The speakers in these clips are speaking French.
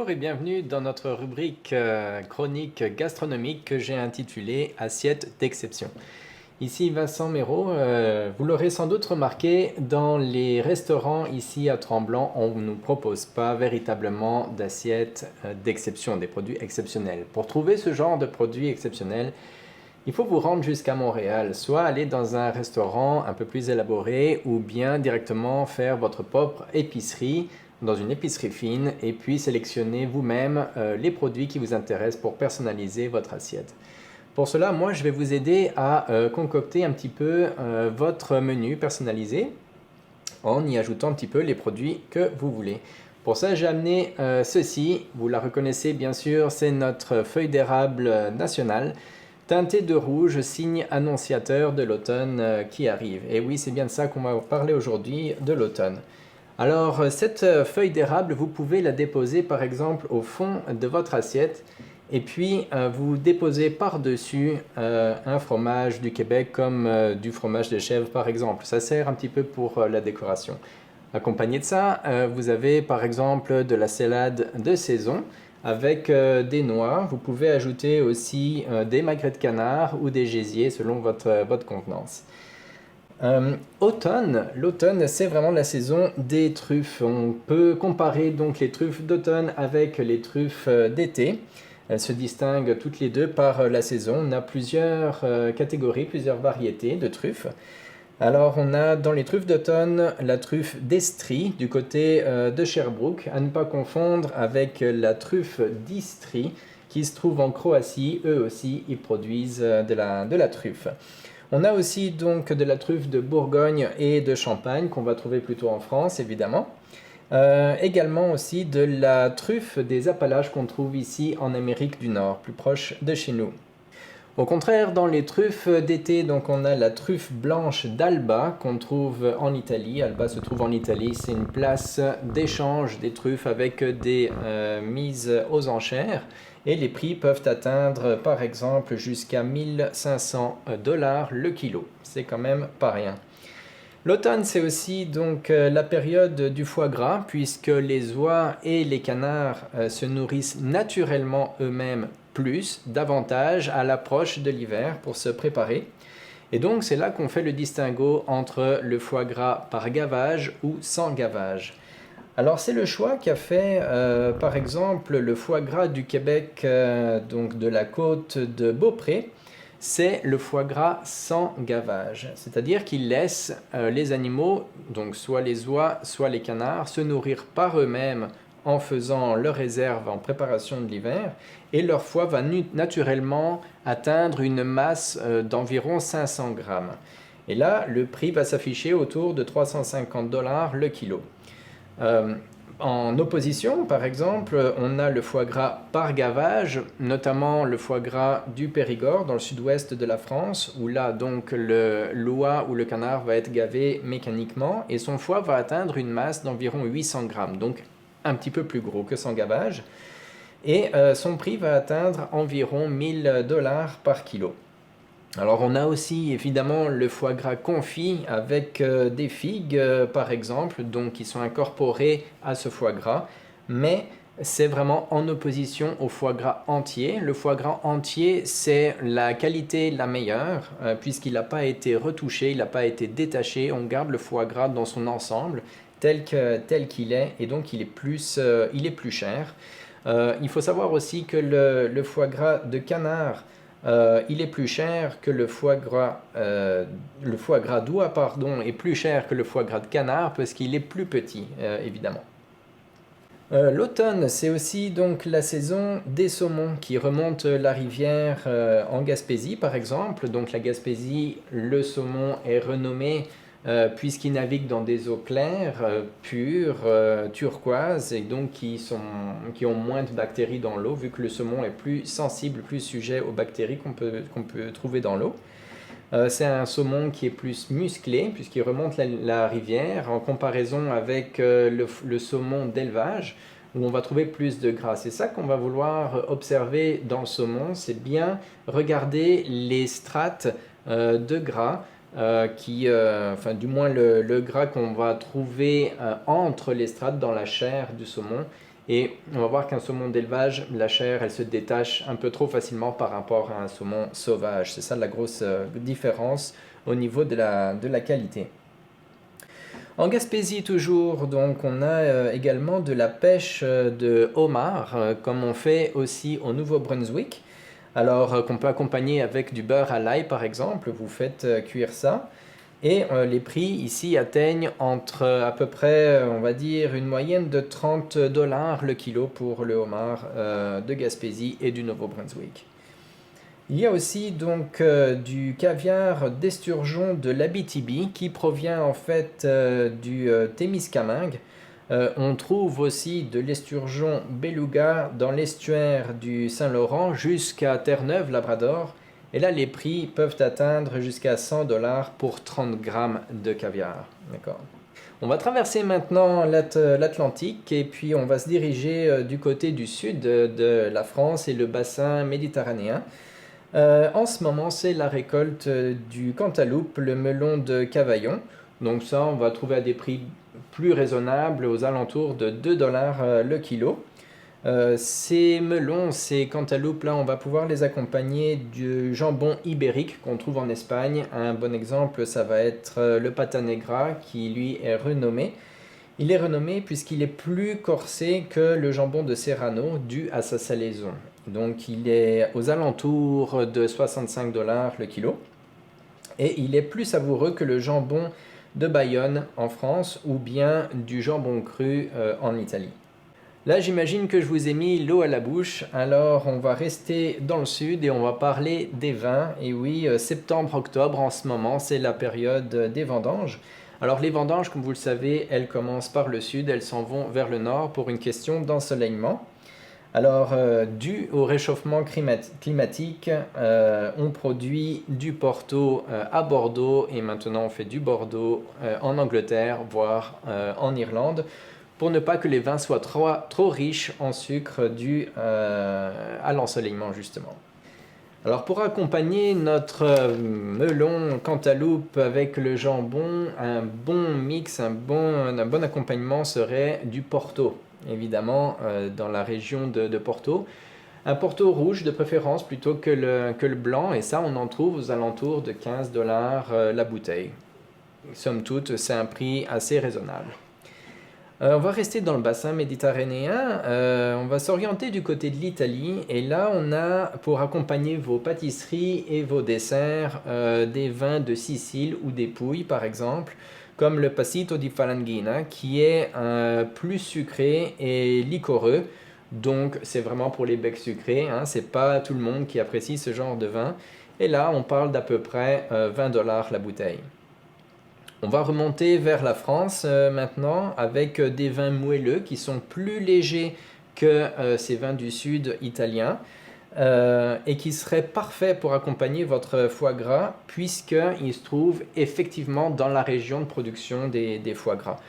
Bonjour et bienvenue dans notre rubrique chronique gastronomique que j'ai intitulée Assiette d'exception. Ici Vincent Méraud, vous l'aurez sans doute remarqué, dans les restaurants ici à Tremblant, on ne nous propose pas véritablement d'assiettes d'exception, des produits exceptionnels. Pour trouver ce genre de produits exceptionnels, il faut vous rendre jusqu'à Montréal, soit aller dans un restaurant un peu plus élaboré ou bien directement faire votre propre épicerie dans une épicerie fine et puis sélectionner vous-même les produits qui vous intéressent pour personnaliser votre assiette. Pour cela, moi, je vais vous aider à concocter un petit peu votre menu personnalisé en y ajoutant un petit peu les produits que vous voulez. Pour ça, j'ai amené ceci. Vous la reconnaissez bien sûr, c'est notre feuille d'érable nationale, teintée de rouge, signe annonciateur de l'automne qui arrive. Et oui, c'est bien de ça qu'on va parler aujourd'hui, de l'automne. Alors, cette feuille d'érable, vous pouvez la déposer par exemple au fond de votre assiette et puis vous déposez par-dessus un fromage du Québec comme du fromage de chèvre par exemple. Ça sert un petit peu pour la décoration. Accompagné de ça, vous avez par exemple de la salade de saison avec des noix. Vous pouvez ajouter aussi des magrets de canard ou des gésiers selon votre contenance. L'automne, c'est vraiment la saison des truffes. On peut comparer donc les truffes d'automne avec les truffes d'été. Elles se distinguent toutes les deux par la saison. On a plusieurs catégories, plusieurs variétés de truffes. Alors, on a dans les truffes d'automne la truffe d'Estrie du côté de Sherbrooke, à ne pas confondre avec la truffe d'Istrie qui se trouve en Croatie. Eux aussi, ils produisent de la truffe. On a aussi donc de la truffe de Bourgogne et de Champagne qu'on va trouver plutôt en France évidemment. Également aussi de la truffe des Appalaches qu'on trouve ici en Amérique du Nord, plus proche de chez nous. Au contraire, dans les truffes d'été, donc on a la truffe blanche d'Alba qu'on trouve en Italie. Alba se trouve en Italie, c'est une place d'échange des truffes avec des mises aux enchères. Et les prix peuvent atteindre par exemple jusqu'à 1500 $ le kilo. C'est quand même pas rien. L'automne, c'est aussi donc la période du foie gras, puisque les oies et les canards se nourrissent naturellement eux-mêmes davantage à l'approche de l'hiver pour se préparer. Et donc c'est là qu'on fait le distinguo entre le foie gras par gavage ou sans gavage. Alors c'est le choix qu'a fait par exemple le foie gras du Québec, donc de la côte de Beaupré. C'est le foie gras sans gavage, c'est-à-dire qu'il laisse les animaux, donc soit les oies, soit les canards, se nourrir par eux-mêmes en faisant leur réserve en préparation de l'hiver, et leur foie va naturellement atteindre une masse d'environ 500 grammes. Et là, le prix va s'afficher autour de 350 $ le kilo. En opposition, par exemple, on a le foie gras par gavage, notamment le foie gras du Périgord, dans le sud-ouest de la France, où là, donc, l'oie ou le canard va être gavé mécaniquement, et son foie va atteindre une masse d'environ 800 grammes, donc un petit peu plus gros que sans gavage, et son prix va atteindre environ 1000 $ par kilo. Alors on a aussi évidemment le foie gras confit avec des figues par exemple, donc qui sont incorporées à ce foie gras, mais c'est vraiment en opposition au foie gras entier. Le foie gras entier, c'est la qualité la meilleure puisqu'il n'a pas été retouché, il n'a pas été détaché, on garde le foie gras dans son ensemble tel qu'il est et donc il est plus cher. Il faut savoir aussi que le foie gras de canard il est plus cher que le foie gras d'oie, pardon, est plus cher que le foie gras de canard parce qu'il est plus petit, évidemment. L'automne, c'est aussi donc la saison des saumons qui remontent la rivière en Gaspésie, par exemple. Donc la Gaspésie, le saumon est renommé puisqu'il navigue dans des eaux claires, pures, turquoises, et donc qui ont moins de bactéries dans l'eau, vu que le saumon est plus sensible, plus sujet aux bactéries qu'on peut trouver dans l'eau. C'est un saumon qui est plus musclé, puisqu'il remonte la rivière, en comparaison avec le saumon d'élevage, où on va trouver plus de gras. C'est ça qu'on va vouloir observer dans le saumon, c'est bien regarder les strates de gras, enfin du moins le gras qu'on va trouver entre les strates dans la chair du saumon. Et on va voir qu'un saumon d'élevage, la chair, elle se détache un peu trop facilement par rapport à un saumon sauvage. C'est ça la grosse différence au niveau de la qualité. En Gaspésie toujours, donc on a également de la pêche de homard, comme on fait aussi au Nouveau-Brunswick. Alors qu'on peut accompagner avec du beurre à l'ail par exemple, vous faites cuire ça. Et les prix ici atteignent entre à peu près, on va dire, une moyenne de 30 $ le kilo pour le homard de Gaspésie et du Nouveau-Brunswick. Il y a aussi donc du caviar d'esturgeon de l'Abitibi qui provient en fait du Témiscamingue. On trouve aussi de l'esturgeon beluga dans l'estuaire du Saint-Laurent jusqu'à Terre-Neuve, Labrador. Et là, les prix peuvent atteindre jusqu'à 100 $ pour 30 grammes de caviar. D'accord. On va traverser maintenant l'Atlantique et puis on va se diriger du côté du sud de la France et le bassin méditerranéen. En ce moment, c'est la récolte du cantaloupe, le melon de Cavaillon. Donc ça, on va trouver à des prix plus raisonnables, aux alentours de 2 $ le kilo. Ces melons, ces cantaloupes là, on va pouvoir les accompagner du jambon ibérique qu'on trouve en Espagne. Un bon exemple, ça va être le pata negra qui lui est renommé. Il est renommé puisqu'il est plus corsé que le jambon de Serrano dû à sa salaison. Donc il est aux alentours de 65 $ le kilo. Et il est plus savoureux que le jambon de Bayonne en France ou bien du jambon cru en Italie. Là, j'imagine que je vous ai mis l'eau à la bouche, alors on va rester dans le sud et on va parler des vins. Et oui, septembre-octobre en ce moment, c'est la période des vendanges. Alors les vendanges, comme vous le savez, elles commencent par le sud, elles s'en vont vers le nord pour une question d'ensoleillement. Alors, dû au réchauffement climatique, on produit du Porto à Bordeaux et maintenant on fait du Bordeaux en Angleterre, voire en Irlande, pour ne pas que les vins soient trop riches en sucre dû à l'ensoleillement justement. Alors pour accompagner notre melon cantaloupe avec le jambon, un bon mix, un bon accompagnement serait du Porto, évidemment dans la région de Porto. Un Porto rouge de préférence plutôt que le blanc, et ça on en trouve aux alentours de 15 $ la bouteille. Somme toute, c'est un prix assez raisonnable. On va rester dans le bassin méditerranéen, on va s'orienter du côté de l'Italie et là on a pour accompagner vos pâtisseries et vos desserts des vins de Sicile ou des Pouilles par exemple, comme le Passito di Falanghina qui est plus sucré et liquoreux, donc c'est vraiment pour les becs sucrés, hein, c'est pas tout le monde qui apprécie ce genre de vin et là on parle d'à peu près 20 $ la bouteille. On va remonter vers la France maintenant avec des vins moelleux qui sont plus légers que ces vins du sud italiens et qui seraient parfaits pour accompagner votre foie gras puisqu'ils se trouvent effectivement dans la région de production des foie gras.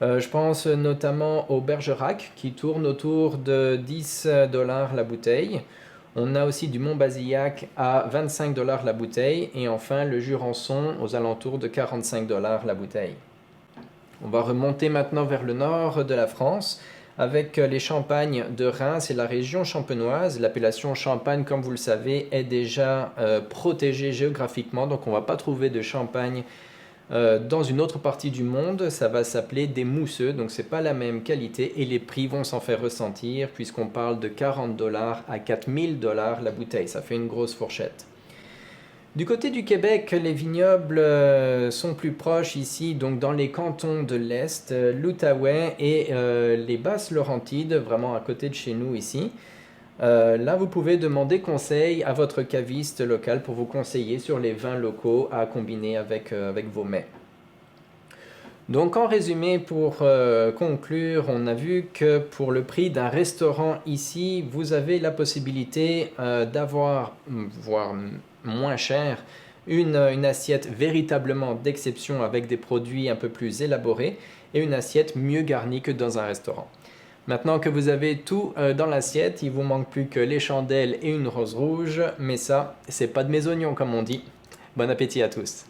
Je pense notamment au Bergerac qui tourne autour de 10 $ la bouteille. On a aussi du Montbazillac à 25 $ la bouteille et enfin le Jurançon aux alentours de 45 $ la bouteille. On va remonter maintenant vers le nord de la France avec les champagnes de Reims et la région champenoise. L'appellation Champagne, comme vous le savez, est déjà protégée géographiquement, donc on ne va pas trouver de champagne dans une autre partie du monde. Ça va s'appeler des mousseux, donc c'est pas la même qualité et les prix vont s'en faire ressentir puisqu'on parle de 40 $ à 4000 $ la bouteille, ça fait une grosse fourchette. Du côté du Québec, les vignobles sont plus proches ici, donc dans les cantons de l'Est, l'Outaouais et les Basses-Laurentides, vraiment à côté de chez nous ici. Là, vous pouvez demander conseil à votre caviste local pour vous conseiller sur les vins locaux à combiner avec vos mets. Donc en résumé, pour conclure, on a vu que pour le prix d'un restaurant ici, vous avez la possibilité d'avoir, voire moins cher, une assiette véritablement d'exception avec des produits un peu plus élaborés et une assiette mieux garnie que dans un restaurant. Maintenant que vous avez tout dans l'assiette, il vous manque plus que les chandelles et une rose rouge, mais ça, c'est pas de mes oignons comme on dit. Bon appétit à tous!